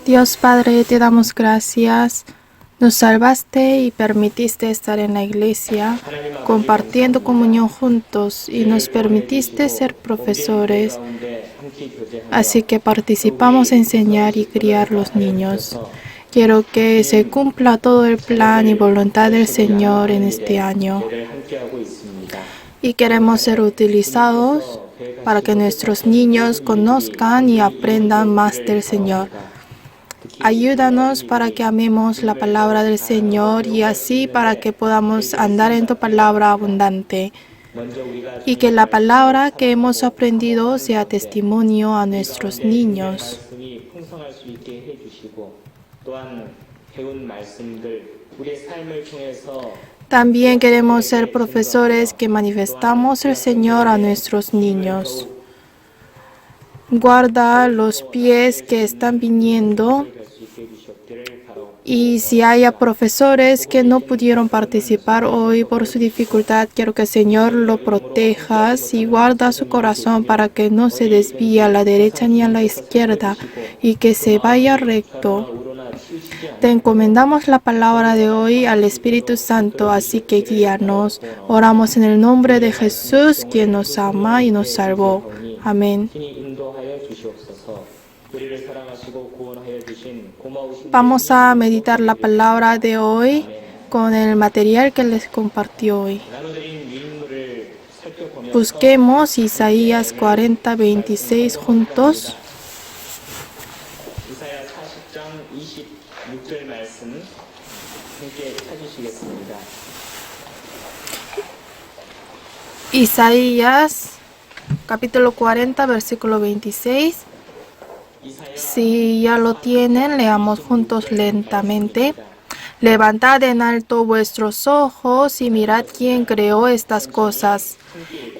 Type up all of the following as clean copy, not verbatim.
Dios Padre, te damos gracias. Nos salvaste y permitiste estar en la iglesia, compartiendo comunión juntos, y nos permitiste ser profesores. Así que participamos en enseñar y criar los niños. Quiero que se cumpla todo el plan y voluntad del Señor en este año. Y queremos ser utilizados para que nuestros niños conozcan y aprendan más del Señor. Ayúdanos para que amemos la palabra del Señor y así para que podamos andar en tu palabra abundante. Y que la palabra que hemos aprendido sea testimonio a nuestros niños. También queremos ser profesores que manifestamos el Señor a nuestros niños. Guarda los pies que están viniendo. Y si haya profesores que no pudieron participar hoy por su dificultad, quiero que el Señor lo protejas y guarda su corazón para que no se desvíe a la derecha ni a la izquierda y que se vaya recto. Te encomendamos la palabra de hoy al Espíritu Santo, así que guíanos. Oramos en el nombre de Jesús, quien nos ama y nos salvó. Amén. Vamos a meditar la palabra de hoy con el material que les compartí hoy. Busquemos Isaías 40:26 juntos. Isaías capítulo 40, versículo 26. Si ya lo tienen, leamos juntos lentamente. Levantad en alto vuestros ojos y mirad quién creó estas cosas.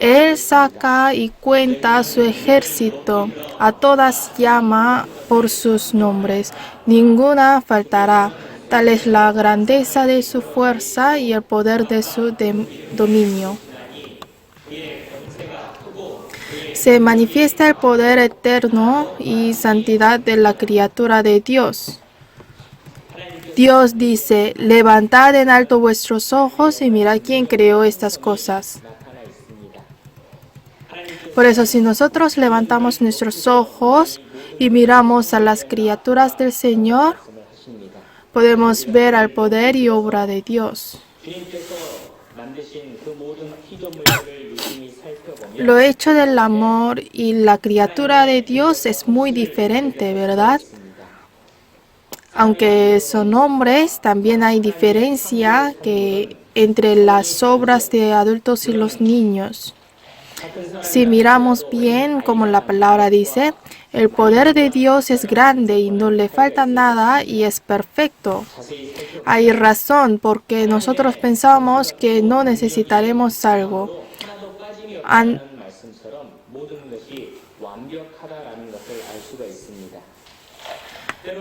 Él saca y cuenta su ejército, a todas llama por sus nombres, ninguna faltará. Tal es la grandeza de su fuerza y el poder de su dominio. Se manifiesta el poder eterno y santidad de la criatura de Dios. Dios dice, levantad en alto vuestros ojos y mirad quién creó estas cosas. Por eso, si nosotros levantamos nuestros ojos y miramos a las criaturas del Señor, podemos ver al poder y obra de Dios. Lo hecho del amor y la criatura de Dios es muy diferente, ¿verdad? Aunque son hombres, también hay diferencia entre las obras de adultos y los niños. Si miramos bien, como la palabra dice, el poder de Dios es grande y no le falta nada y es perfecto. Hay razón porque nosotros pensamos que no necesitaremos algo.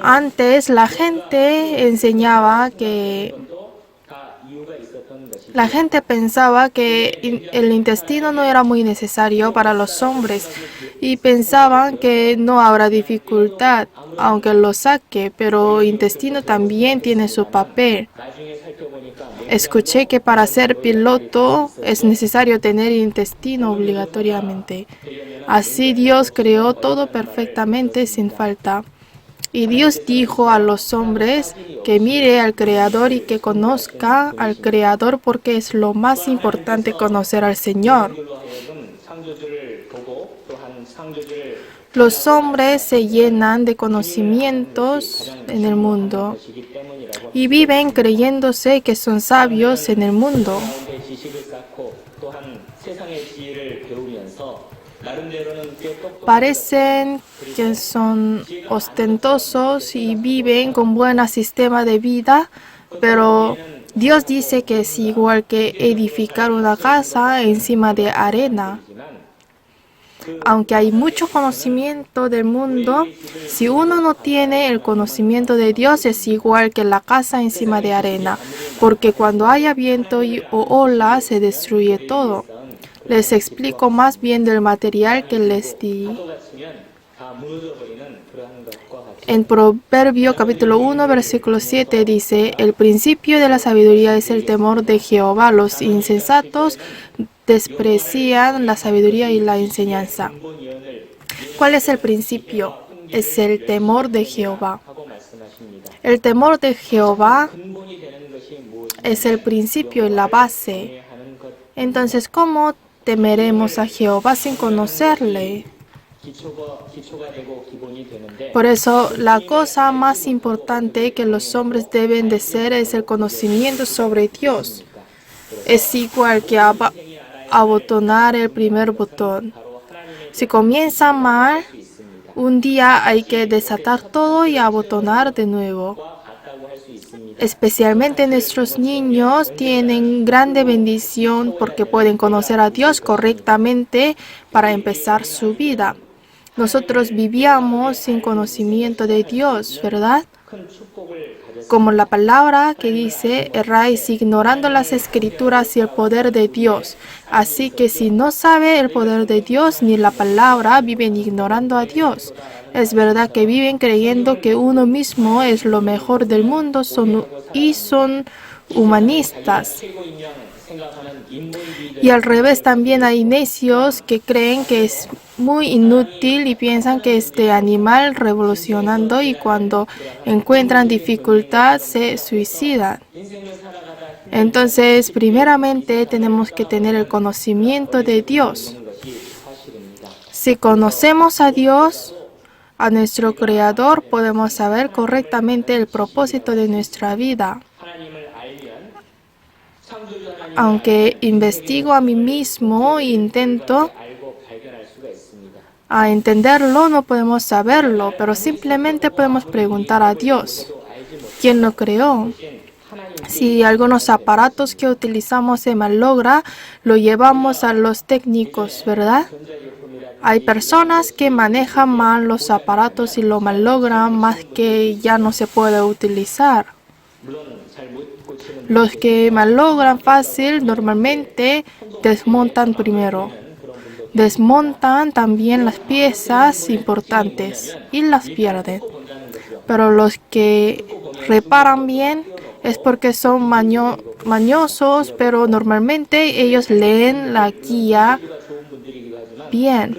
Antes la gente pensaba que el intestino no era muy necesario para los hombres y pensaban que no habrá dificultad, aunque lo saque, pero el intestino también tiene su papel. Escuché que para ser piloto es necesario tener intestino obligatoriamente. Así Dios creó todo perfectamente sin falta. Y Dios dijo a los hombres que mire al Creador y que conozca al Creador porque es lo más importante conocer al Señor. Los hombres se llenan de conocimientos en el mundo y viven creyéndose que son sabios en el mundo. Parecen que son ostentosos y viven con buen sistema de vida, pero Dios dice que es igual que edificar una casa encima de arena. Aunque hay mucho conocimiento del mundo, si uno no tiene el conocimiento de Dios es igual que la casa encima de arena, porque cuando haya viento o ola se destruye todo. Les explico más bien del material que les di. En Proverbio capítulo 1, versículo 7 dice, el principio de la sabiduría es el temor de Jehová. Los insensatos desprecian la sabiduría y la enseñanza. ¿Cuál es el principio? Es el temor de Jehová. El temor de Jehová es el principio y la base. Entonces, ¿cómo temeremos a Jehová sin conocerle? Por eso, la cosa más importante que los hombres deben de ser es el conocimiento sobre Dios. Es igual que abotonar el primer botón. Si comienza mal, un día hay que desatar todo y abotonar de nuevo. Especialmente nuestros niños tienen grande bendición porque pueden conocer a Dios correctamente para empezar su vida. Nosotros vivíamos sin conocimiento de Dios, ¿verdad? Como la palabra que dice, erráis ignorando las escrituras y el poder de Dios. Así que si no sabe el poder de Dios ni la palabra, viven ignorando a Dios. Es verdad que viven creyendo que uno mismo es lo mejor del mundo y son humanistas. Y al revés también hay necios que creen que es muy inútil y piensan que es de animal revolucionando y cuando encuentran dificultad se suicidan. Entonces, primeramente tenemos que tener el conocimiento de Dios. Si conocemos a Dios, a nuestro Creador, podemos saber correctamente el propósito de nuestra vida. Aunque investigo a mí mismo e intento a entenderlo, no podemos saberlo, pero simplemente podemos preguntar a Dios, ¿quién lo creó? Si algunos aparatos que utilizamos se malogra, lo llevamos a los técnicos, ¿verdad? Hay personas que manejan mal los aparatos y lo malogran más que ya no se puede utilizar. Los que malogran fácil normalmente desmontan primero. Desmontan también las piezas importantes y las pierden. Pero los que reparan bien es porque son mañosos, pero normalmente ellos leen la guía bien.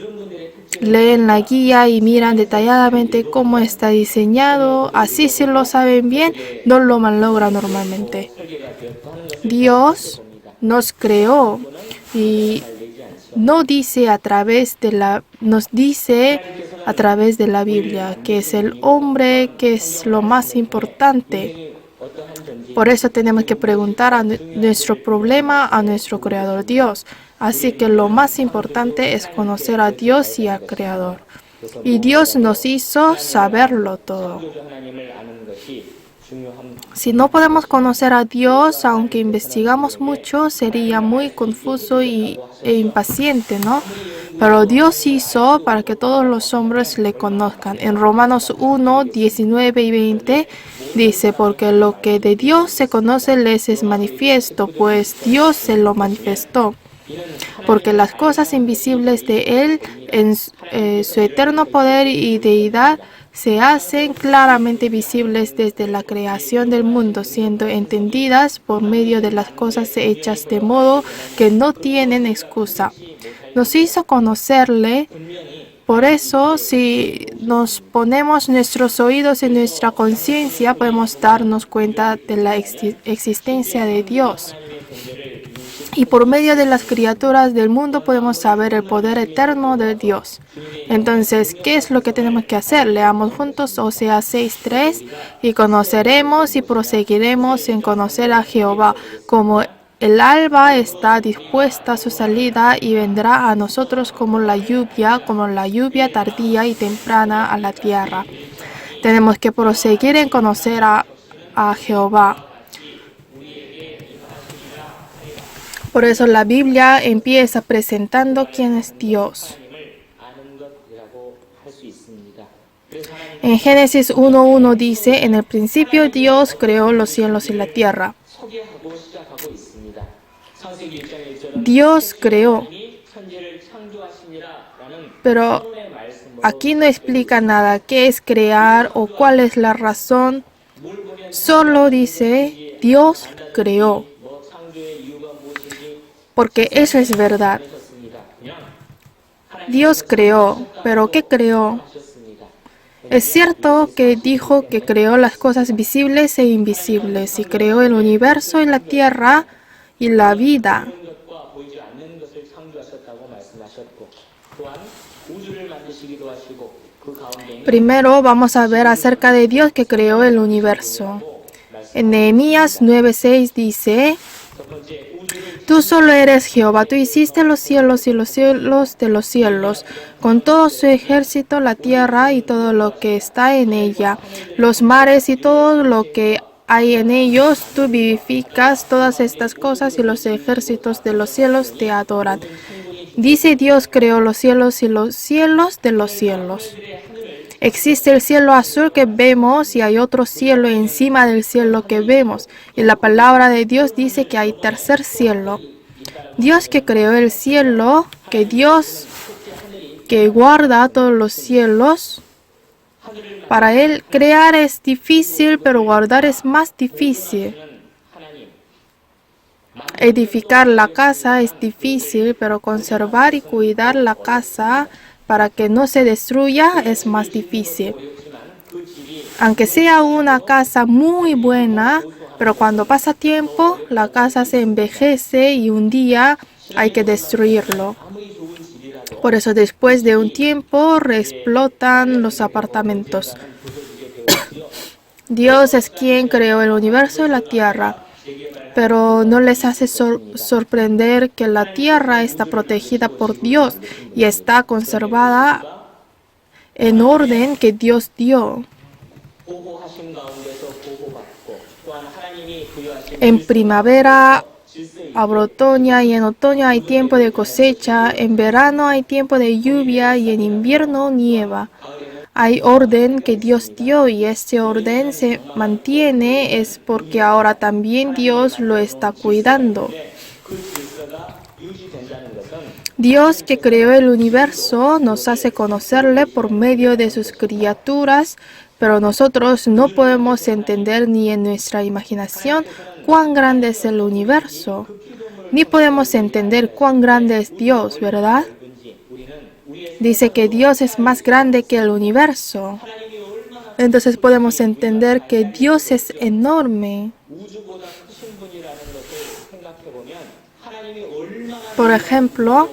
Leen la guía y miran detalladamente cómo está diseñado. Así si lo saben bien, no lo malogran normalmente. Dios nos creó y nos dice a través de la Biblia que es el hombre que es lo más importante. Por eso tenemos que preguntar a nuestro problema a nuestro Creador Dios. Así que lo más importante es conocer a Dios y al Creador. Y Dios nos hizo saberlo todo. Si no podemos conocer a Dios, aunque investigamos mucho, sería muy confuso e impaciente, ¿no? Pero Dios hizo para que todos los hombres le conozcan. En Romanos 1, 19 y 20 dice, porque lo que de Dios se conoce les es manifiesto, pues Dios se lo manifestó. Porque las cosas invisibles de Él, en su eterno poder y deidad, se hacen claramente visibles desde la creación del mundo, siendo entendidas por medio de las cosas hechas de modo que no tienen excusa. Nos hizo conocerle. Por eso, si nos ponemos nuestros oídos en nuestra conciencia, podemos darnos cuenta de la existencia de Dios. Y por medio de las criaturas del mundo podemos saber el poder eterno de Dios. Entonces, ¿qué es lo que tenemos que hacer? Leamos juntos Oseas 6:3 y conoceremos y proseguiremos en conocer a Jehová, como el alba está dispuesta a su salida y vendrá a nosotros como la lluvia tardía y temprana a la tierra. Tenemos que proseguir en conocer a Jehová. Por eso la Biblia empieza presentando quién es Dios. En Génesis 1:1 dice, en el principio Dios creó los cielos y la tierra. Dios creó. Pero Aquí no explica nada qué es crear o cuál es la razón. Solo dice Dios creó, porque eso es verdad. Dios creó, pero ¿qué creó? Es cierto que dijo que creó las cosas visibles e invisibles y creó el universo y la tierra y la vida. Primero vamos a ver acerca de Dios que creó el universo. En Nehemías 9:6 dice: Tú solo eres Jehová, tú hiciste los cielos y los cielos de los cielos, con todo su ejército, la tierra y todo lo que está en ella, los mares y todo lo que hay en ellos. Tú vivificas todas estas cosas y los ejércitos de los cielos te adoran. Dice Dios creó los cielos y los cielos de los cielos. Existe el cielo azul que vemos y hay otro cielo encima del cielo que vemos. Y la palabra de Dios dice que hay tercer cielo. Dios que creó el cielo, que Dios que guarda todos los cielos. Para Él crear es difícil, pero guardar es más difícil. Edificar la casa es difícil, pero conservar y cuidar la casa para que no se destruya es más difícil. Aunque sea una casa muy buena, pero cuando pasa tiempo, la casa se envejece y un día hay que destruirlo. Por eso después de un tiempo reexplotan los apartamentos. Dios es quien creó el universo y la tierra. Pero no les hace sorprender que la tierra está protegida por Dios y está conservada en orden que Dios dio. En primavera, otoño y en otoño hay tiempo de cosecha, en verano hay tiempo de lluvia y en invierno nieva. Hay orden que Dios dio y este orden se mantiene es porque ahora también Dios lo está cuidando. Dios que creó el universo nos hace conocerle por medio de sus criaturas, pero nosotros no podemos entender ni en nuestra imaginación cuán grande es el universo, ni podemos entender cuán grande es Dios, ¿verdad? Dice que Dios es más grande que el universo. Entonces podemos entender que Dios es enorme. Por ejemplo,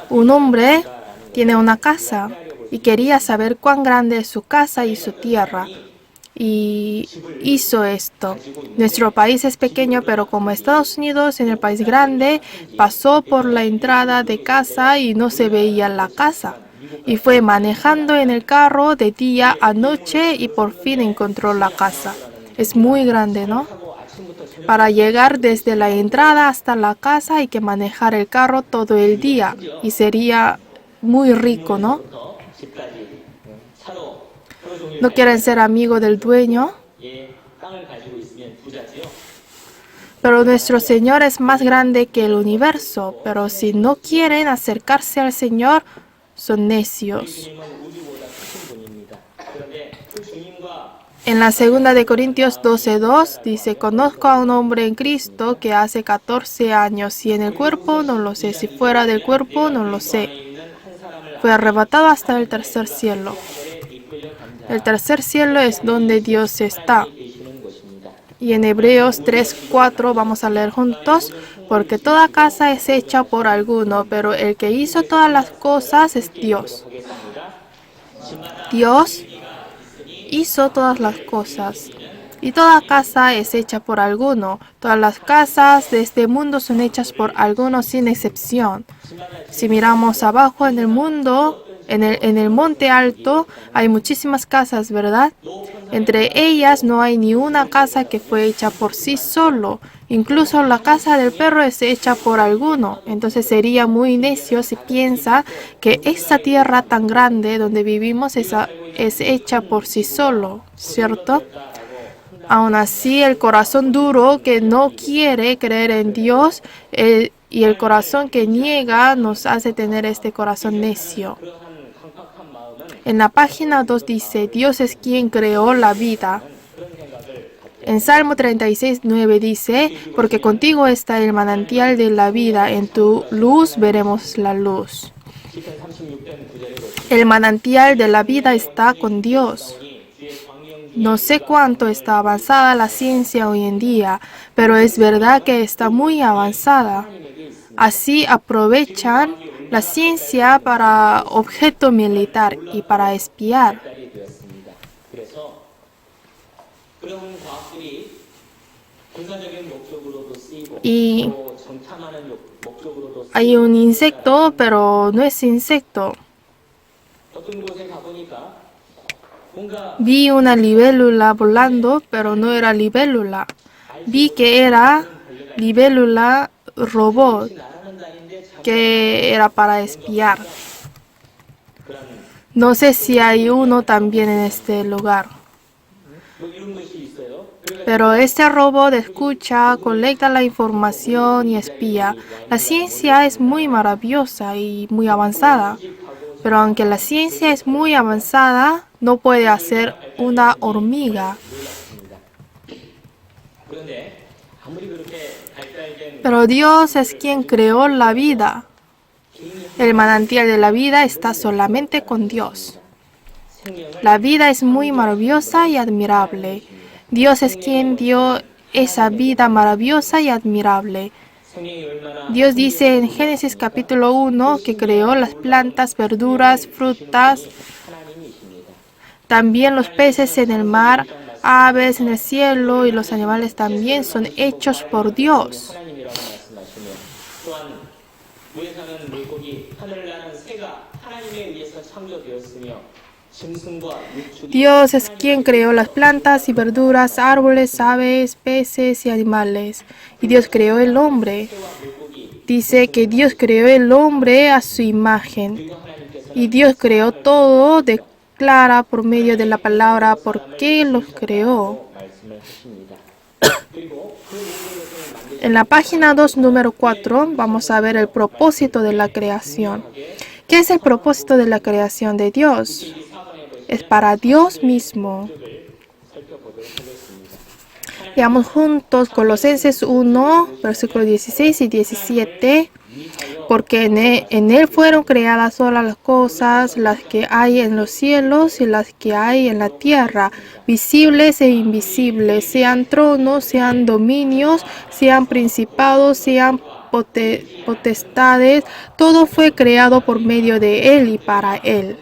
un hombre tiene una casa y quería saber cuán grande es su casa y su tierra. Y hizo esto. Nuestro país es pequeño, pero como Estados Unidos, en el país grande, pasó por la entrada de casa y no se veía la casa. Y fue manejando en el carro de día a noche y por fin encontró la casa. Es muy grande, ¿no? Para llegar desde la entrada hasta la casa hay que manejar el carro todo el día y sería muy rico, ¿no? ¿No quieren ser amigo del dueño? Pero nuestro Señor es más grande que el universo, pero si no quieren acercarse al Señor, son necios. En la segunda de Corintios 12:2 dice: Conozco a un hombre en Cristo que hace 14 años, si en el cuerpo no lo sé, si fuera del cuerpo no lo sé. Fue arrebatado hasta el tercer cielo. El tercer cielo es donde Dios está. Y en Hebreos 3:4 vamos a leer juntos: porque toda casa es hecha por alguno, pero el que hizo todas las cosas es Dios. Dios hizo todas las cosas. Y toda casa es hecha por alguno. Todas las casas de este mundo son hechas por alguno sin excepción. Si miramos abajo en el mundo, en el monte alto, hay muchísimas casas, ¿verdad? Entre ellas no hay ni una casa que fue hecha por sí solo. Incluso la casa del perro es hecha por alguno. Entonces sería muy necio si piensa que esta tierra tan grande donde vivimos es hecha por sí solo, ¿cierto? Aún así, el corazón duro que no quiere creer en Dios y el corazón que niega nos hace tener este corazón necio. En la página 2 dice, Dios es quien creó la vida. En Salmo 36:9 dice, porque contigo está el manantial de la vida, en tu luz veremos la luz. El manantial de la vida está con Dios. No sé cuánto está avanzada la ciencia hoy en día, pero es verdad que está muy avanzada. Así aprovechan la ciencia para objeto militar y para espiar. Y hay un insecto, pero no es insecto. Vi una libélula volando, pero no era libélula. Vi que era libélula robot, que era para espiar. No sé si hay uno también en este lugar. Pero este robot escucha, colecta la información y espía. La ciencia es muy maravillosa y muy avanzada. Pero aunque la ciencia es muy avanzada, no puede hacer una hormiga. Pero Dios es quien creó la vida. El manantial de la vida está solamente con Dios. La vida es muy maravillosa y admirable. Dios es quien dio esa vida maravillosa y admirable. Dios dice en Génesis capítulo 1 que creó las plantas, verduras, frutas, también los peces en el mar, aves en el cielo y los animales también son hechos por Dios. Dios es quien creó las plantas y verduras, árboles, aves, peces y animales. Y Dios creó el hombre. Dice que Dios creó el hombre a su imagen. Y Dios creó todo, declara por medio de la palabra por qué los creó. En la página 2, número 4, vamos a ver el propósito de la creación. ¿Qué es el propósito de la creación de Dios? Es para Dios mismo. Leamos juntos Colosenses 1, versículos 16 y 17. Porque en él fueron creadas todas las cosas, las que hay en los cielos y las que hay en la tierra, visibles e invisibles, sean tronos, sean dominios, sean principados, sean potestades. Todo fue creado por medio de él y para él.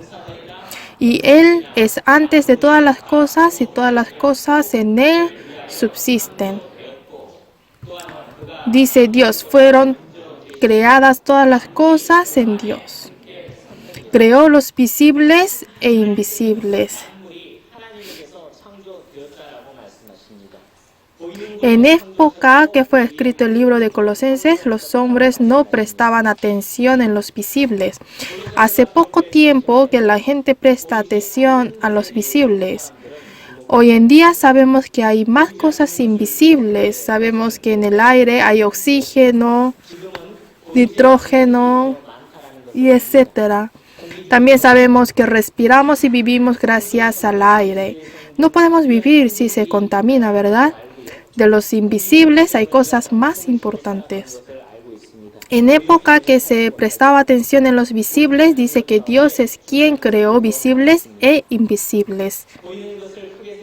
Y él es antes de todas las cosas y todas las cosas en él subsisten. Dice Dios, fueron creadas todas las cosas en Dios. Creó los visibles e invisibles. En época que fue escrito el libro de Colosenses, los hombres no prestaban atención en los visibles. Hace poco tiempo que la gente presta atención a los visibles. Hoy en día sabemos que hay más cosas invisibles. Sabemos que en el aire hay oxígeno, nitrógeno y etcétera. También sabemos que respiramos y vivimos gracias al aire. No podemos vivir si se contamina, ¿verdad? De los invisibles hay cosas más importantes. En época que se prestaba atención en los visibles, dice que Dios es quien creó visibles e invisibles.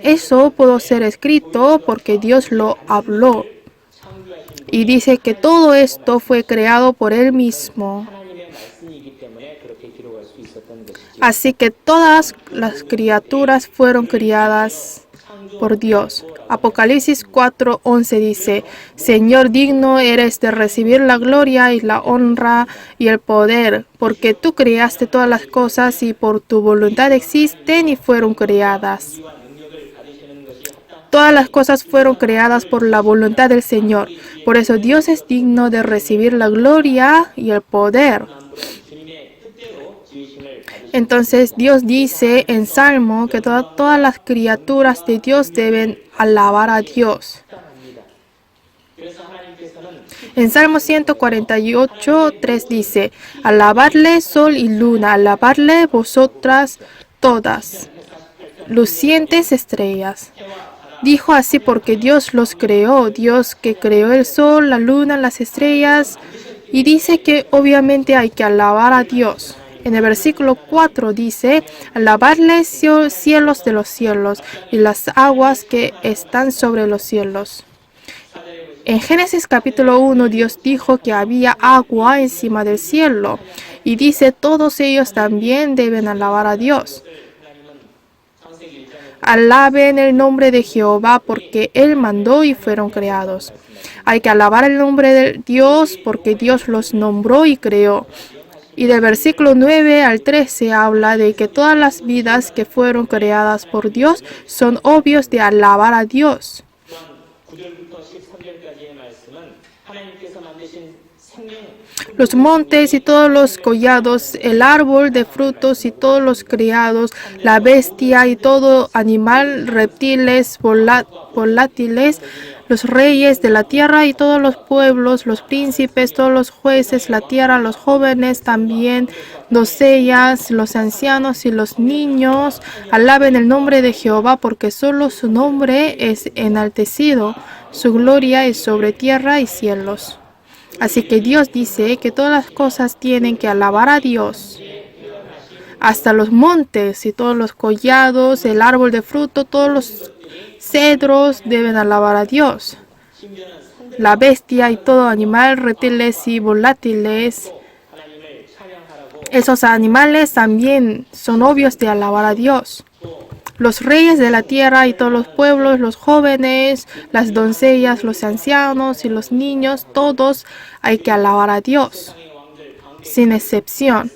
Eso pudo ser escrito porque Dios lo habló. Y dice que todo esto fue creado por Él mismo. Así que todas las criaturas fueron criadas por Dios. Apocalipsis 4:11 dice, Señor, digno eres de recibir la gloria y la honra y el poder, porque tú creaste todas las cosas y por tu voluntad existen y fueron creadas. Todas las cosas fueron creadas por la voluntad del Señor. Por eso Dios es digno de recibir la gloria y el poder. Entonces Dios dice en Salmo que todas las criaturas de Dios deben alabar a Dios. En Salmo 148:3 dice, alabadle sol y luna, alabadle vosotras todas, lucientes estrellas. Dijo así porque Dios los creó, Dios que creó el sol, la luna, las estrellas, y dice que obviamente hay que alabar a Dios. En el versículo 4 dice, alabarle cielos de los cielos y las aguas que están sobre los cielos. En Génesis capítulo 1, Dios dijo que había agua encima del cielo y dice, todos ellos también deben alabar a Dios. Alaben el nombre de Jehová porque Él mandó y fueron creados. Hay que alabar el nombre de Dios porque Dios los nombró y creó. Y del versículo 9 al 13 habla de que todas las vidas que fueron creadas por Dios son obvios de alabar a Dios. Los montes y todos los collados, el árbol de frutos y todos los criados, la bestia y todo animal, reptiles, volátiles, los reyes de la tierra y todos los pueblos, los príncipes, todos los jueces, la tierra, los jóvenes también, doncellas, los ancianos y los niños, alaben el nombre de Jehová porque solo su nombre es enaltecido, su gloria es sobre tierra y cielos. Así que Dios dice que todas las cosas tienen que alabar a Dios. Hasta los montes y todos los collados, el árbol de fruto, todos los cedros deben alabar a Dios. La bestia y todo animal, reptiles y volátiles, esos animales también son obvios de alabar a Dios. Los reyes de la tierra y todos los pueblos, los jóvenes, las doncellas, los ancianos y los niños, todos hay que alabar a Dios, sin excepción,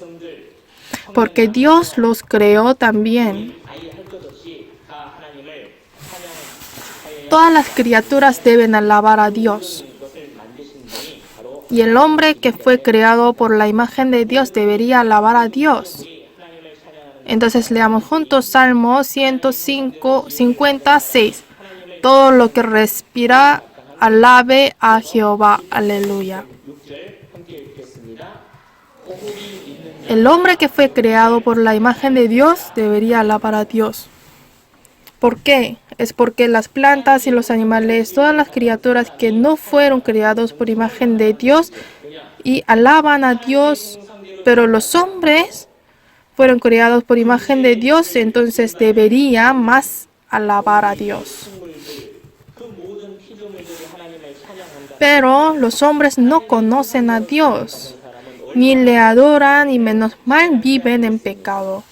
porque Dios los creó también. Todas las criaturas deben alabar a Dios. Y el hombre que fue creado por la imagen de Dios debería alabar a Dios. Entonces leamos juntos Salmo 156. Todo lo que respira, alabe a Jehová. Aleluya. El hombre que fue creado por la imagen de Dios debería alabar a Dios. ¿Por qué? Es porque las plantas y los animales, todas las criaturas que no fueron creados por imagen de Dios y alaban a Dios, pero los hombres fueron creados por imagen de Dios, entonces debería más alabar a Dios. Pero los hombres no conocen a Dios, ni le adoran y menos mal viven en pecado.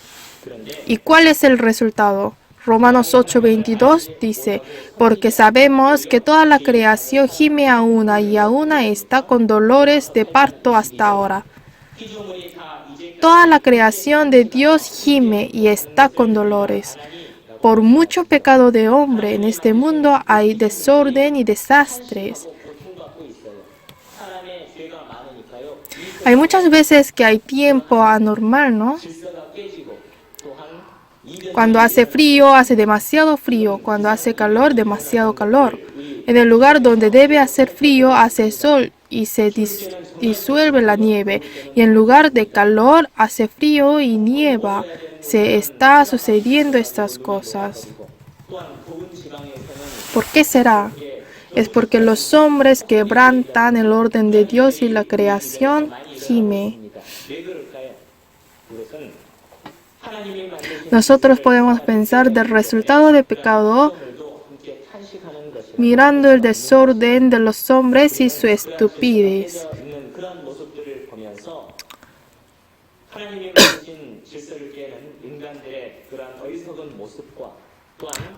¿Y cuál es el resultado? Romanos 8:22 dice, porque sabemos que toda la creación gime a una y a una está con dolores de parto hasta ahora. Toda la creación de Dios gime y está con dolores. Por mucho pecado de hombre en este mundo hay desorden y desastres. Hay muchas veces que hay tiempo anormal, ¿no? Cuando hace frío, hace demasiado frío. Cuando hace calor, demasiado calor. En el lugar donde debe hacer frío, hace sol y se disuelve la nieve. Y en lugar de calor, hace frío y nieva. Se está sucediendo estas cosas. ¿Por qué será? Es porque los hombres quebrantan el orden de Dios y la creación gime. Nosotros podemos pensar del resultado del pecado mirando el desorden de los hombres y su estupidez.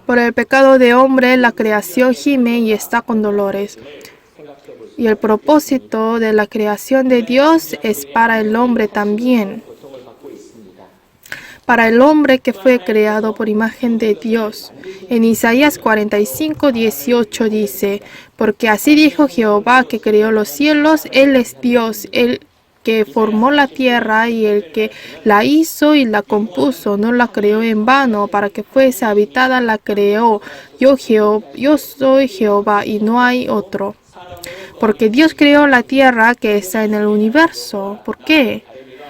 Por el pecado de hombre, la creación gime y está con dolores. Y el propósito de la creación de Dios es para el hombre también. Para el hombre que fue creado por imagen de Dios. En Isaías 45:18 dice, porque así dijo Jehová que creó los cielos, Él es Dios, Él que formó la tierra y el que la hizo y la compuso, no la creó en vano, para que fuese habitada la creó. Yo soy Jehová y no hay otro. Porque Dios creó la tierra que está en el universo. ¿Por qué?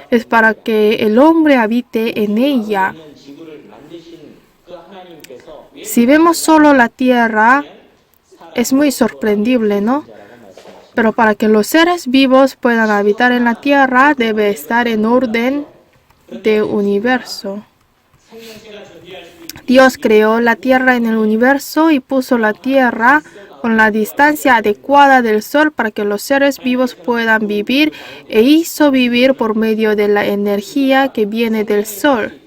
Es para que el hombre habite en ella. Si vemos solo la tierra, es muy sorprendente, ¿no? Pero para que los seres vivos puedan habitar en la tierra, debe estar en orden del universo. Dios creó la tierra en el universo y puso la tierra con la distancia adecuada del sol para que los seres vivos puedan vivir, e hizo vivir por medio de la energía que viene del sol.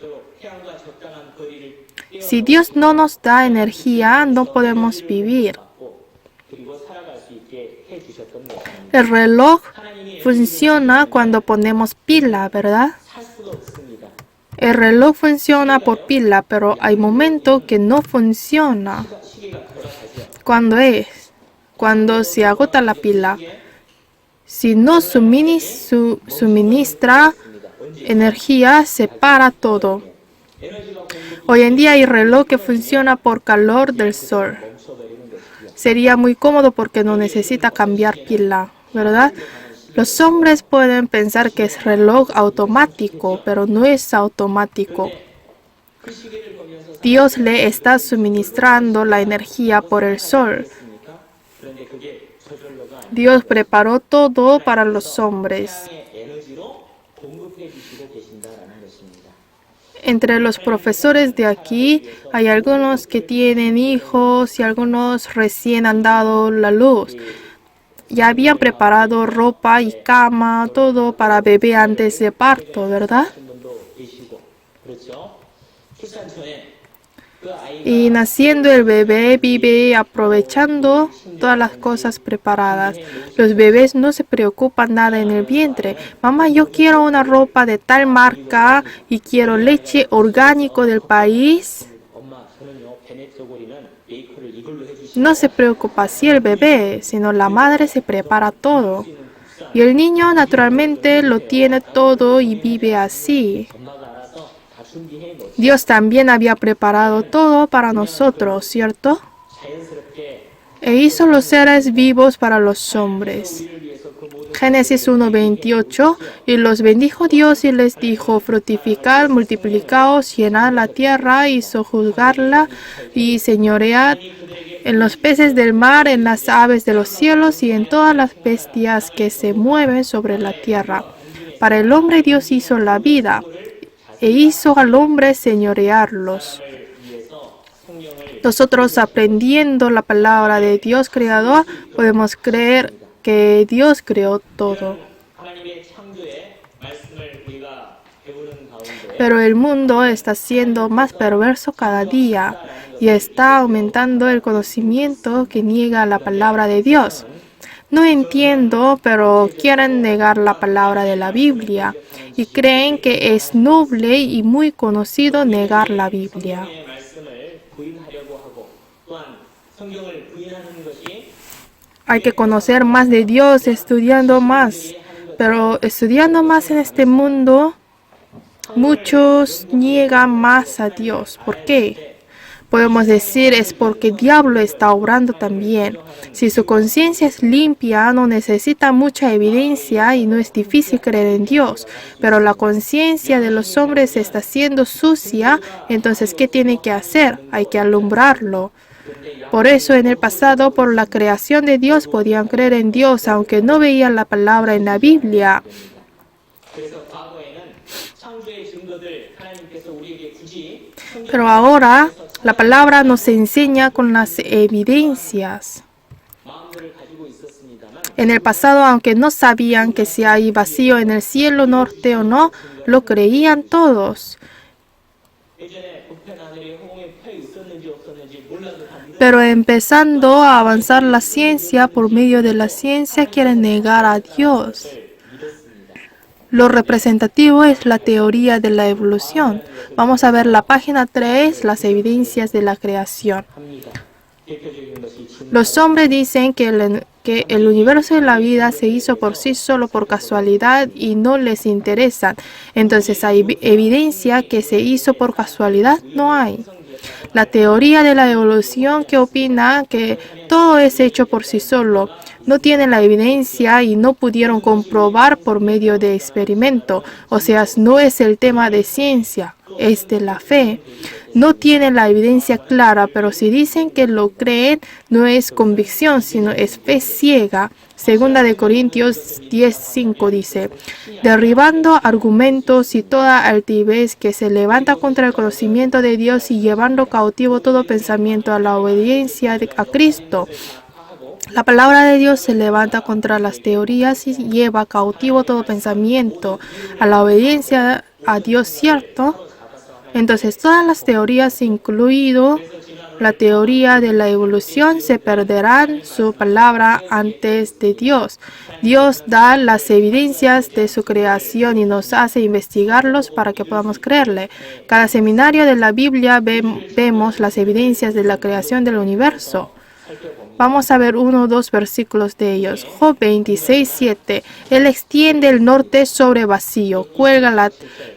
Si Dios no nos da energía, no podemos vivir. El reloj funciona cuando ponemos pila, ¿verdad? El reloj funciona por pila, pero hay momentos que no funciona. ¿Cuándo es? Cuando se agota la pila. Si no suministra energía, se para todo. Hoy en día hay reloj que funciona por calor del sol. Sería muy cómodo porque no necesita cambiar pila, ¿verdad? Los hombres pueden pensar que es reloj automático, pero no es automático. Dios le está suministrando la energía por el sol. Dios preparó todo para los hombres. Entre los profesores de aquí hay algunos que tienen hijos y algunos recién han dado la luz. Ya habían preparado ropa y cama, todo para bebé antes de parto, ¿verdad? Y naciendo el bebé vive aprovechando todas las cosas preparadas. Los bebés no se preocupan nada en el vientre. Mamá, yo quiero una ropa de tal marca y quiero leche orgánico del país. No se preocupa así el bebé, sino la madre se prepara todo. Y el niño naturalmente lo tiene todo y vive así. Dios también había preparado todo para nosotros, ¿cierto? E hizo los seres vivos para los hombres. Génesis 1:28. Y los bendijo Dios y les dijo: fructificad, multiplicaos, llenad la tierra y sojuzgarla y señoread en los peces del mar, en las aves de los cielos y en todas las bestias que se mueven sobre la tierra. Para el hombre Dios hizo la vida e hizo al hombre señorearlos. Nosotros, aprendiendo la palabra de Dios creador, podemos creer que Dios creó todo. Pero el mundo está siendo más perverso cada día y está aumentando el conocimiento que niega la palabra de Dios. No entiendo, pero quieren negar la palabra de la Biblia y creen que es noble y muy conocido negar la Biblia. Hay que conocer más de Dios estudiando más, pero estudiando más en este mundo, muchos niegan más a Dios. ¿Por qué? Podemos decir es porque el diablo está obrando también. Si su conciencia es limpia, no necesita mucha evidencia y no es difícil creer en Dios. Pero la conciencia de los hombres está siendo sucia, entonces ¿qué tiene que hacer? Hay que alumbrarlo. Por eso en el pasado, por la creación de Dios, podían creer en Dios, aunque no veían la palabra en la Biblia. Pero ahora la palabra nos enseña con las evidencias. En el pasado, aunque no sabían que si hay vacío en el cielo norte o no, lo creían todos. Pero empezando a avanzar la ciencia, por medio de la ciencia quieren negar a Dios. Lo representativo es la teoría de la evolución. Vamos a ver la página 3, las evidencias de la creación. Los hombres dicen que el universo y la vida se hizo por sí solo por casualidad y no les interesan. Entonces, ¿hay evidencia que se hizo por casualidad? No hay. La teoría de la evolución que opina que todo es hecho por sí solo. No tienen la evidencia y no pudieron comprobar por medio de experimento. O sea, no es el tema de ciencia, es de la fe. no tienen la evidencia clara, pero si dicen que lo creen, no es convicción, sino es fe ciega. Segunda de Corintios 10:5 dice, derribando argumentos y toda altivez que se levanta contra el conocimiento de Dios y llevando cautivo todo pensamiento a la obediencia a Cristo. La palabra de Dios se levanta contra las teorías y lleva cautivo todo pensamiento a la obediencia a Dios, ¿cierto? Entonces, todas las teorías, incluido la teoría de la evolución, se perderán su palabra antes de Dios. Dios da las evidencias de su creación y nos hace investigarlos para que podamos creerle. Cada seminario de la Biblia vemos las evidencias de la creación del universo. Vamos a ver 1 o 2 versículos de ellos. Job 26:7. Él extiende el norte sobre vacío, cuelga la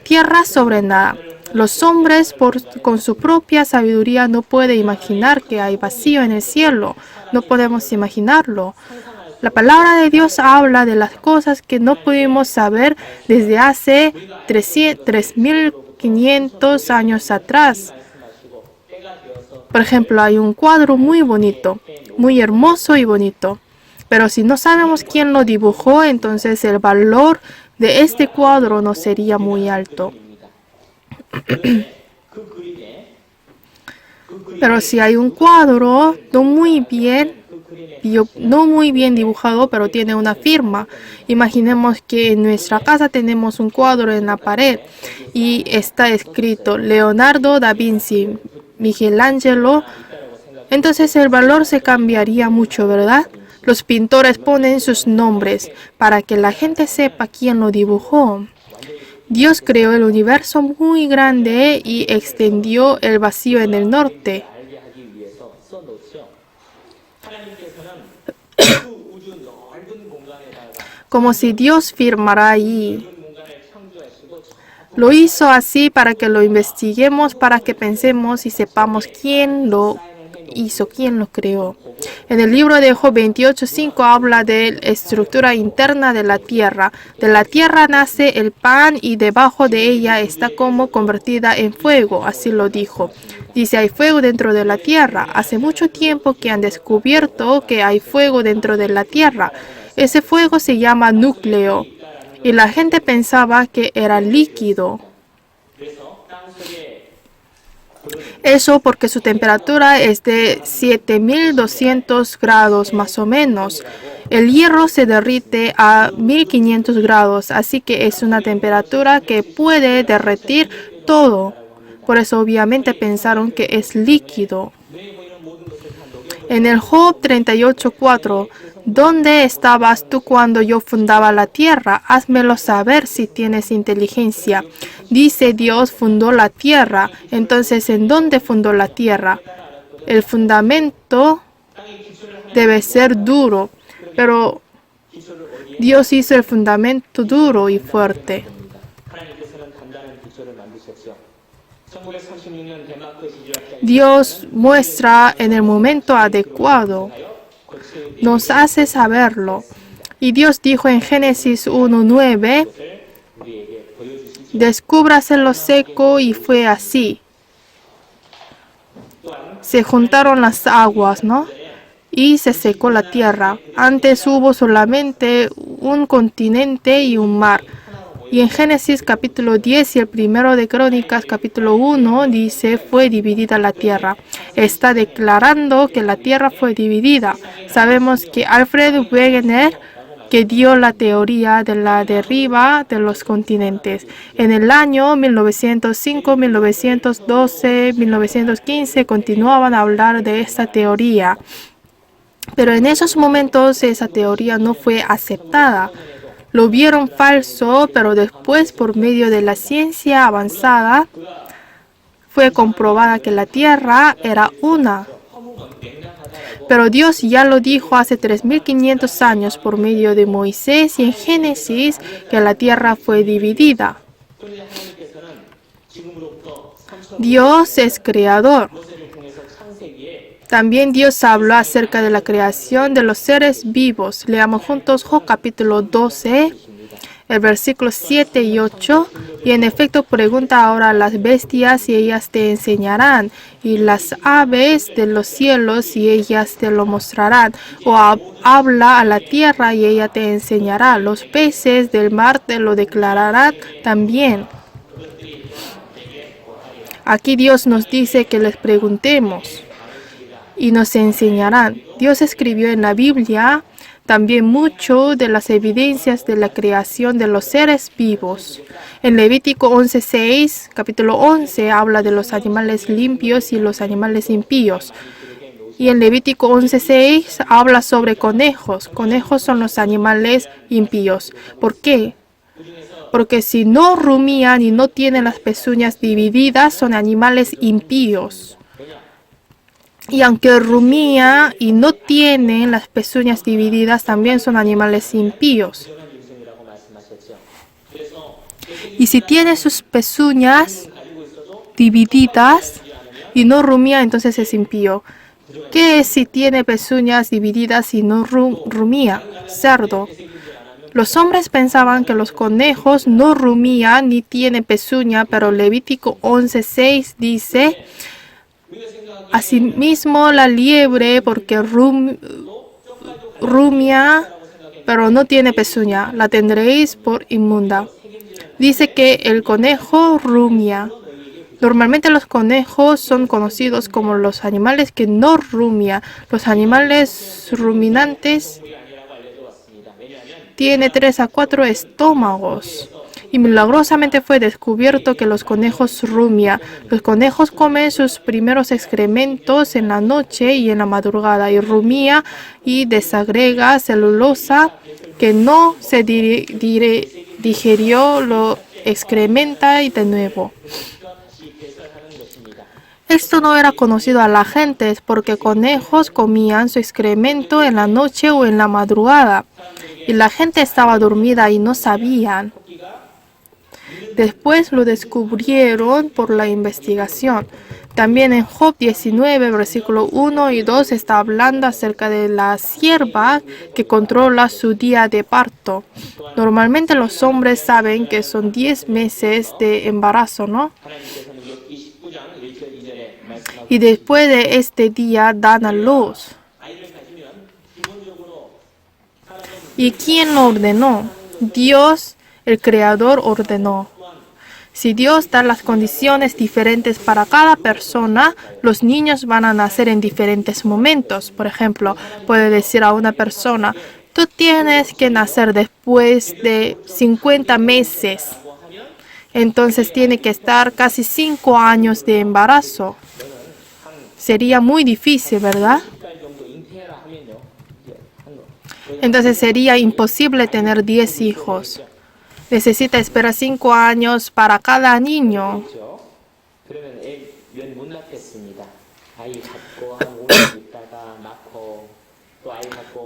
tierra sobre nada. Los hombres con su propia sabiduría no pueden imaginar que hay vacío en el cielo. No podemos imaginarlo. La palabra de Dios habla de las cosas que no pudimos saber desde hace 3.500 años atrás. Por ejemplo, hay un cuadro muy bonito, muy hermoso y bonito. Pero si no sabemos quién lo dibujó, entonces el valor de este cuadro no sería muy alto. Pero si hay un cuadro no muy bien dibujado, pero tiene una firma. Imaginemos que en nuestra casa tenemos un cuadro en la pared y está escrito Leonardo da Vinci, Michelangelo. Entonces el valor se cambiaría mucho, ¿verdad? Los pintores ponen sus nombres para que la gente sepa quién lo dibujó. Dios creó el universo muy grande y extendió el vacío en el norte. Como si Dios firmara allí. Lo hizo así para que lo investiguemos, para que pensemos y sepamos quién lo hizo, quién lo creó. En el libro de Job 28:5 habla de la estructura interna de la tierra. De la tierra nace el pan y debajo de ella está como convertida en fuego. Así lo dijo. Dice, hay fuego dentro de la tierra. Hace mucho tiempo que han descubierto que hay fuego dentro de la tierra. Ese fuego se llama núcleo. Y la gente pensaba que era líquido. Eso porque su temperatura es de 7.200 grados más o menos. El hierro se derrite a 1.500 grados, así que es una temperatura que puede derretir todo. Por eso obviamente pensaron que es líquido. En el Job 38:4, ¿dónde estabas tú cuando yo fundaba la tierra? Házmelo saber si tienes inteligencia. Dice Dios fundó la tierra. Entonces, ¿en dónde fundó la tierra? El fundamento debe ser duro, pero Dios hizo el fundamento duro y fuerte. Dios muestra en el momento adecuado. Nos hace saberlo. Y Dios dijo en Génesis 1:9, descúbrase lo seco, y fue así. Se juntaron las aguas, ¿no? Y se secó la tierra. Antes hubo solamente un continente y un mar. Y en Génesis capítulo 10 y el primero de Crónicas capítulo 1 dice, fue dividida la tierra. Está declarando que la tierra fue dividida. Sabemos que Alfred Wegener, que dio la teoría de la derriba de los continentes. En el año 1905, 1912, 1915 continuaban a hablar de esta teoría. Pero en esos momentos esa teoría no fue aceptada. Lo vieron falso, pero después, por medio de la ciencia avanzada, fue comprobada que la tierra era una. Pero Dios ya lo dijo hace 3.500 años por medio de Moisés y en Génesis que la tierra fue dividida. Dios es creador. También Dios habló acerca de la creación de los seres vivos. Leamos juntos Job capítulo 12. el versículo 7 y 8. Y en efecto pregunta ahora a las bestias y ellas te enseñarán, y las aves de los cielos y ellas te lo mostrarán. O habla a la tierra y ella te enseñará. Los peces del mar te lo declararán también. Aquí Dios nos dice que les preguntemos y nos enseñarán. Dios escribió en la Biblia también mucho de las evidencias de la creación de los seres vivos. En Levítico 11:6, capítulo 11, habla de los animales limpios y los animales impíos. Y en Levítico 11:6 habla sobre conejos. Conejos son los animales impíos. ¿Por qué? Porque si no rumían y no tienen las pezuñas divididas, son animales impíos. Y aunque rumía y no tienen las pezuñas divididas, también son animales impíos. Y si tiene sus pezuñas divididas y no rumía, entonces es impío. ¿Qué es si tiene pezuñas divididas y no rumía? Cerdo. Los hombres pensaban que los conejos no rumían ni tienen pezuña, pero Levítico 11:6 dice: asimismo la liebre, porque rumia, pero no tiene pezuña, la tendréis por inmunda. Dice que el conejo rumia. Normalmente los conejos son conocidos como los animales que no rumian. Los animales ruminantes tienen 3 a 4 estómagos. Y milagrosamente fue descubierto que los conejos rumian. Los conejos comen sus primeros excrementos en la noche y en la madrugada. Y rumía y desagrega celulosa que no se digerió, lo excrementa y de nuevo. Esto no era conocido a la gente porque conejos comían su excremento en la noche o en la madrugada. Y la gente estaba dormida y no sabían. Después lo descubrieron por la investigación. También en Job 19, versículo 1 y 2 está hablando acerca de la sierva que controla su día de parto. Normalmente los hombres saben que son 10 meses de embarazo, ¿no? Y después de este día dan a luz. ¿Y quién lo ordenó? Dios, el Creador, ordenó. Si Dios da las condiciones diferentes para cada persona, los niños van a nacer en diferentes momentos. Por ejemplo, puede decir a una persona: tú tienes que nacer después de 50 meses. Entonces tiene que estar casi 5 años de embarazo. Sería muy difícil, ¿verdad? Entonces sería imposible tener 10 hijos. Necesita esperar 5 años para cada niño.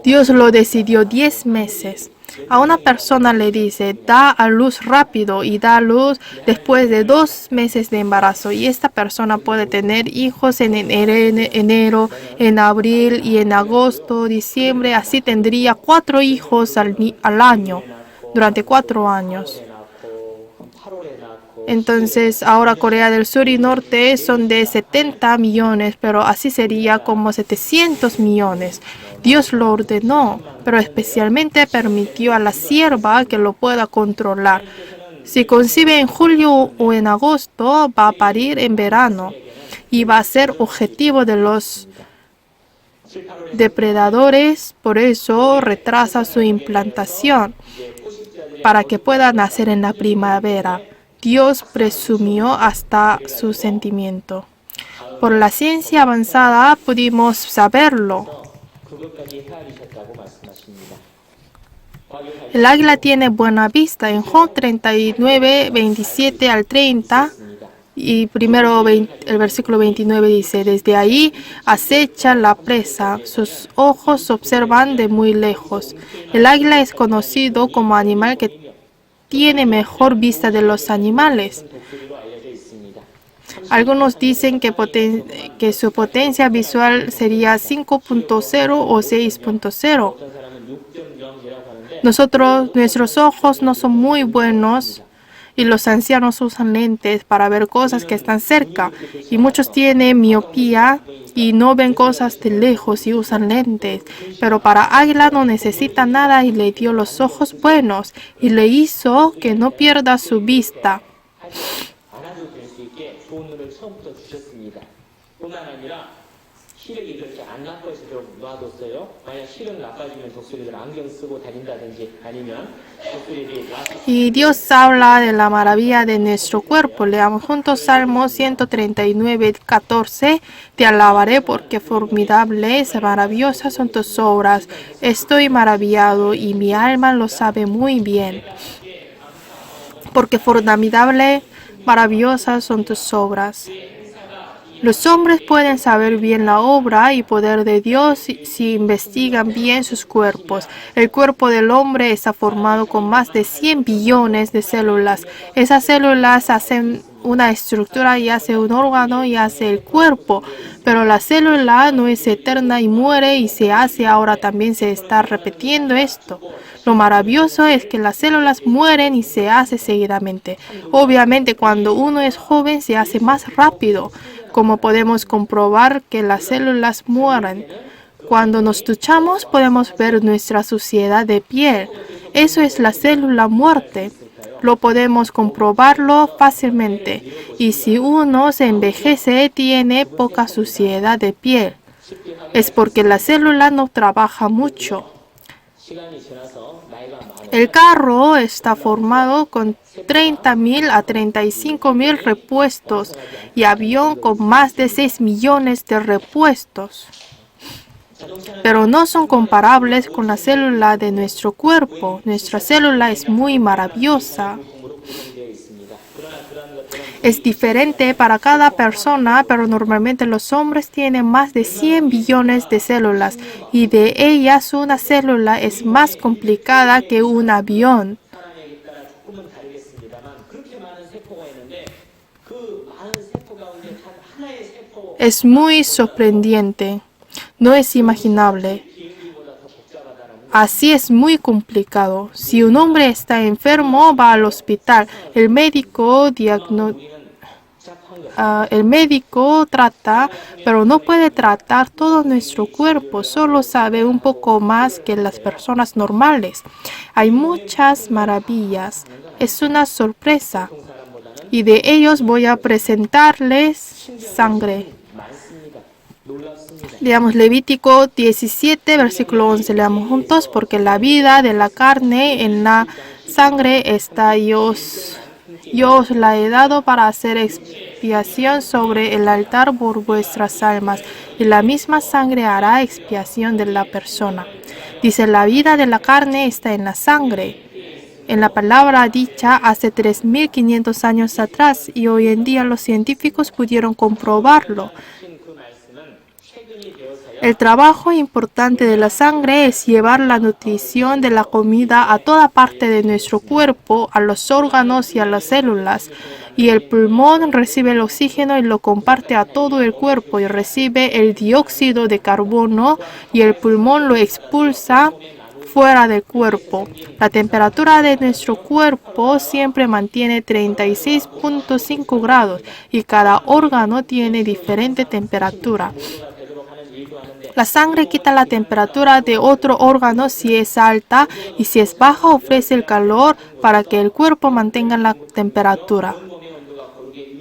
Dios lo decidió 10 meses. A una persona le dice: da a luz rápido, y da a luz después de 2 meses de embarazo. Y esta persona puede tener hijos en enero, en abril y en agosto, diciembre. Así tendría 4 hijos al año, durante 4 años. Entonces, ahora Corea del Sur y Norte son de 70 millones, pero así sería como 700 millones. Dios lo ordenó, pero especialmente permitió a la sierva que lo pueda controlar. Si concibe en julio o en agosto, va a parir en verano y va a ser objetivo de los depredadores. Por eso retrasa su implantación para que pueda nacer en la primavera. Dios presumió hasta su sentimiento. Por la ciencia avanzada pudimos saberlo. El águila tiene buena vista. En Job 39, 27 al 30, y primero el versículo 29 dice: desde ahí acecha la presa, sus ojos observan de muy lejos. El águila es conocido como animal que tiene mejor vista de los animales. Algunos dicen que su potencia visual sería 5.0 o 6.0. Nuestros ojos no son muy buenos y los ancianos usan lentes para ver cosas que están cerca. Y muchos tienen miopía y no ven cosas de lejos y usan lentes. Pero para Águila no necesita nada y le dio los ojos buenos y le hizo que no pierda su vista. Y Dios habla de la maravilla de nuestro cuerpo. Leamos juntos Salmo 139, 14. Te alabaré porque formidables y maravillosas son tus obras. Estoy maravillado y mi alma lo sabe muy bien. Porque formidable, maravillosas son tus obras. Los hombres pueden saber bien la obra y poder de Dios si investigan bien sus cuerpos. El cuerpo del hombre está formado con más de 100 billones de células. Esas células hacen una estructura y hace un órgano y hace el cuerpo. Pero la célula no es eterna y muere y se hace. Ahora también se está repitiendo esto. Lo maravilloso es que las células mueren y se hace seguidamente. Obviamente cuando uno es joven se hace más rápido. Como podemos comprobar que las células mueren. Cuando nos duchamos podemos ver nuestra suciedad de piel. Eso es la célula muerte. Lo podemos comprobarlo fácilmente. Y si uno se envejece, tiene poca suciedad de piel. Es porque la célula no trabaja mucho. El carro está formado con 30.000 a 35.000 repuestos y avión con más de 6 millones de repuestos. Pero no son comparables con la célula de nuestro cuerpo. Nuestra célula es muy maravillosa. Es diferente para cada persona, pero normalmente los hombres tienen más de 100 billones de células y de ellas una célula es más complicada que un avión. Es muy sorprendente. No es imaginable. Así es muy complicado. Si un hombre está enfermo, va al hospital. El médico trata, pero no puede tratar todo nuestro cuerpo. Solo sabe un poco más que las personas normales. Hay muchas maravillas. Es una sorpresa. Y de ellos voy a presentarles sangre. Leamos Levítico 17, versículo 11. Leamos juntos. Porque la vida de la carne en la sangre está yo os la he dado para hacer expiación sobre el altar por vuestras almas. Y la misma sangre hará expiación de la persona. Dice, la vida de la carne está en la sangre. En la palabra dicha hace 3.500 años atrás y hoy en día los científicos pudieron comprobarlo. El trabajo importante de la sangre es llevar la nutrición de la comida a toda parte de nuestro cuerpo, a los órganos y a las células. Y el pulmón recibe el oxígeno y lo comparte a todo el cuerpo y recibe el dióxido de carbono y el pulmón lo expulsa fuera del cuerpo. La temperatura de nuestro cuerpo siempre mantiene 36.5 grados y cada órgano tiene diferente temperatura. La sangre quita la temperatura de otro órgano si es alta y si es baja ofrece el calor para que el cuerpo mantenga la temperatura.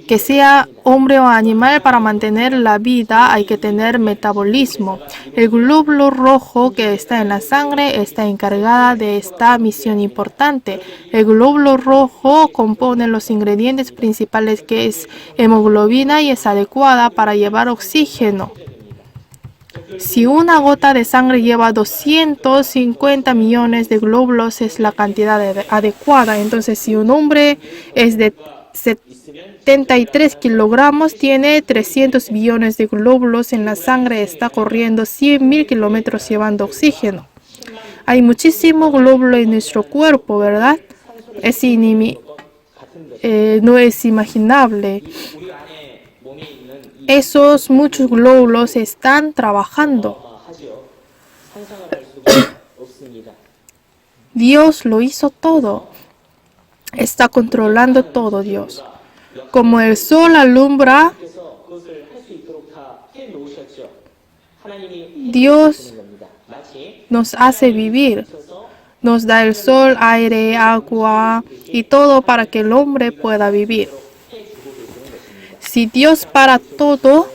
Que sea hombre o animal, para mantener la vida hay que tener metabolismo. El glóbulo rojo que está en la sangre está encargada de esta misión importante. El glóbulo rojo compone los ingredientes principales que es hemoglobina y es adecuada para llevar oxígeno. Si una gota de sangre lleva 250 millones de glóbulos es la cantidad adecuada. Entonces, si un hombre es de 73 kilogramos, tiene 300 billones de glóbulos en la sangre, está corriendo 100.000 kilómetros llevando oxígeno. Hay muchísimo glóbulo en nuestro cuerpo, ¿verdad? No es imaginable. Esos muchos glóbulos están trabajando. Dios lo hizo todo. Está controlando todo Dios. Como el sol alumbra, Dios nos hace vivir. Nos da el sol, aire, agua y todo para que el hombre pueda vivir. Si Dios para todo,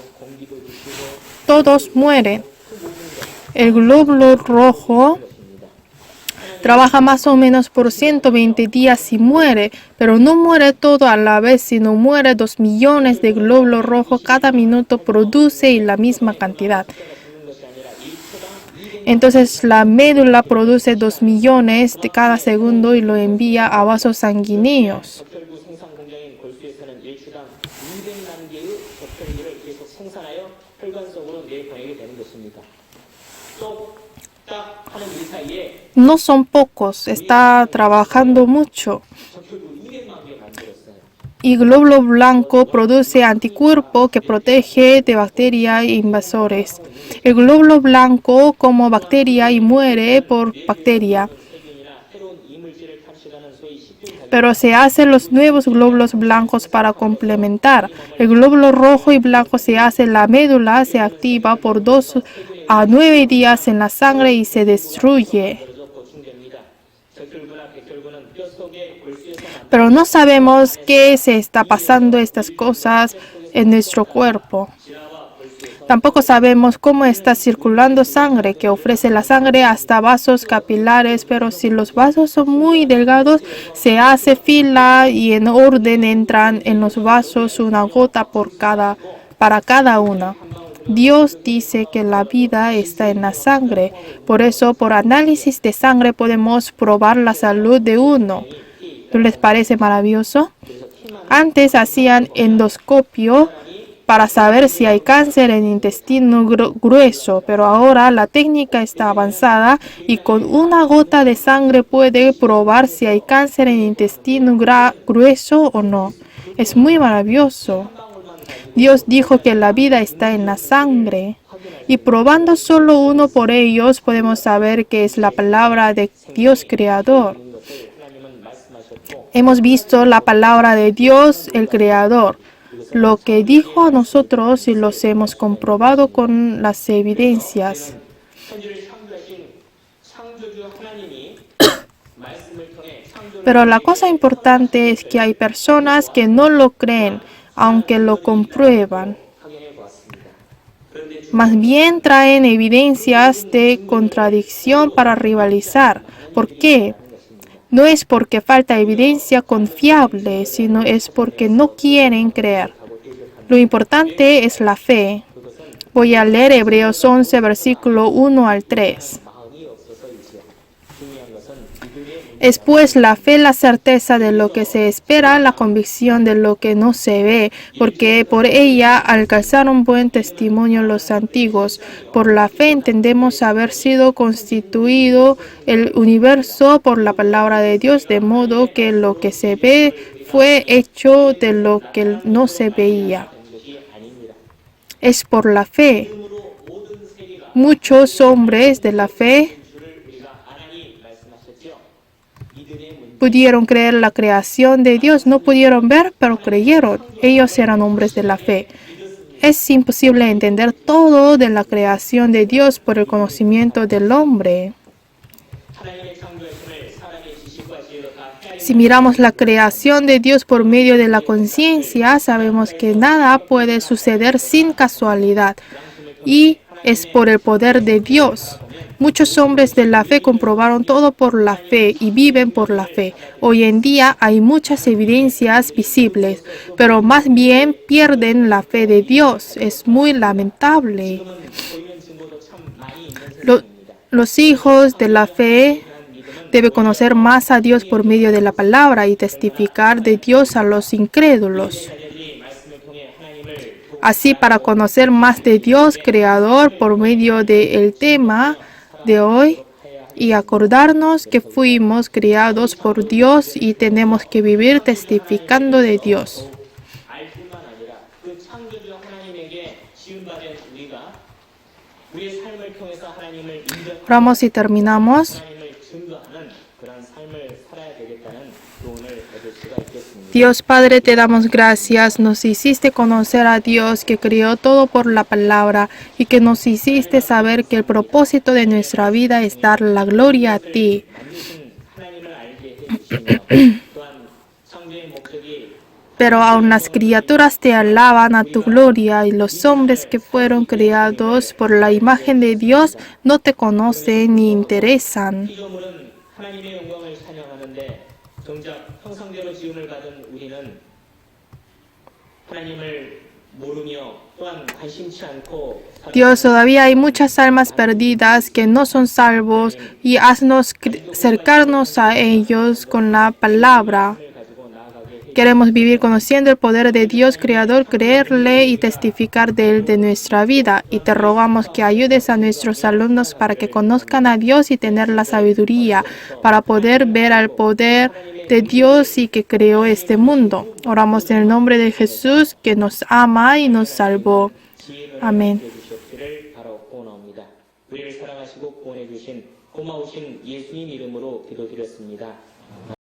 todos mueren. El glóbulo rojo trabaja más o menos por 120 días y muere, pero no muere todo a la vez, sino muere 2 millones de glóbulos rojos cada minuto produce la misma cantidad. Entonces la médula produce 2 millones de cada segundo y lo envía a vasos sanguíneos. No son pocos, está trabajando mucho. Y glóbulo blanco produce anticuerpo que protege de bacterias e invasores. El glóbulo blanco como bacteria y muere por bacteria. Pero se hacen los nuevos glóbulos blancos para complementar. El glóbulo rojo y blanco se hace, la médula se activa por 2 a 9 días en la sangre y se destruye. Pero no sabemos qué se está pasando estas cosas en nuestro cuerpo. Tampoco sabemos cómo está circulando sangre, que ofrece la sangre hasta vasos capilares, pero si los vasos son muy delgados, se hace fila y en orden entran en los vasos una gota para cada una. Dios dice que la vida está en la sangre, por eso por análisis de sangre podemos probar la salud de uno. ¿No les parece maravilloso? Antes hacían endoscopio para saber si hay cáncer en intestino grueso, pero ahora la técnica está avanzada y con una gota de sangre puede probar si hay cáncer en intestino grueso o no. Es muy maravilloso. Dios dijo que la vida está en la sangre y probando solo uno por ellos podemos saber que es la palabra de Dios Creador. Hemos visto la palabra de Dios, el Creador. Lo que dijo a nosotros y los hemos comprobado con las evidencias. Pero la cosa importante es que hay personas que no lo creen, aunque lo comprueban. Más bien traen evidencias de contradicción para rivalizar. ¿Por qué? No es porque falta evidencia confiable, sino es porque no quieren creer. Lo importante es la fe. Voy a leer Hebreos 11, versículo 1 al 3. Es pues la fe la certeza de lo que se espera, la convicción de lo que no se ve, porque por ella alcanzaron buen testimonio los antiguos. Por la fe entendemos haber sido constituido el universo por la palabra de Dios, de modo que lo que se ve fue hecho de lo que no se veía. Es por la fe. Muchos hombres de la fe pudieron creer la creación de Dios, no pudieron ver, pero creyeron. Ellos eran hombres de la fe. Es imposible entender todo de la creación de Dios por el conocimiento del hombre. Si miramos la creación de Dios por medio de la conciencia, sabemos que nada puede suceder sin casualidad y es por el poder de Dios. Muchos hombres de la fe comprobaron todo por la fe y viven por la fe. Hoy en día hay muchas evidencias visibles, pero más bien pierden la fe de Dios. Es muy lamentable. Los hijos de la fe deben conocer más a Dios por medio de la palabra y testificar de Dios a los incrédulos. Así, para conocer más de Dios Creador por medio del tema de hoy y acordarnos que fuimos creados por Dios y tenemos que vivir testificando de Dios. 우리의 삶을 통해서 하나님을 인정하고 Oramos y terminamos. 하나님을 증거하는 그런 삶을 살아야 되겠다는 교훈을 얻을 수가 있겠습니다. Dios Padre, te damos gracias. Nos hiciste conocer a Dios que creó todo por la palabra y que nos hiciste saber que el propósito de nuestra vida es dar la gloria a ti. 만드신 하나님을 알게 해주시며 또한 창조의 목적이 Pero aun las criaturas te alaban a tu gloria y los hombres que fueron creados por la imagen de Dios no te conocen ni interesan. 피조물은 하나님의 영광을 찬양하는데 정작 형상대로 지음을 받은 우리는 하나님을 모르며 또한 관심치 않고 Dios, todavía hay muchas almas perdidas que no son salvos y haznos cercarnos a ellos con la palabra. 가지고 나아가게 해 Queremos vivir conociendo el poder de Dios Creador, creerle y testificar de Él de nuestra vida. Y te rogamos que ayudes a nuestros alumnos para que conozcan a Dios y tener la sabiduría para poder ver al poder de Dios y que creó este mundo. Oramos en el nombre de Jesús, que nos ama y nos salvó. 지혜를 아멘. 주시옵기를 바로 원합니다. 우리를 사랑하시고 구원해 주신 고마우신 예수님 이름으로 기도드렸습니다.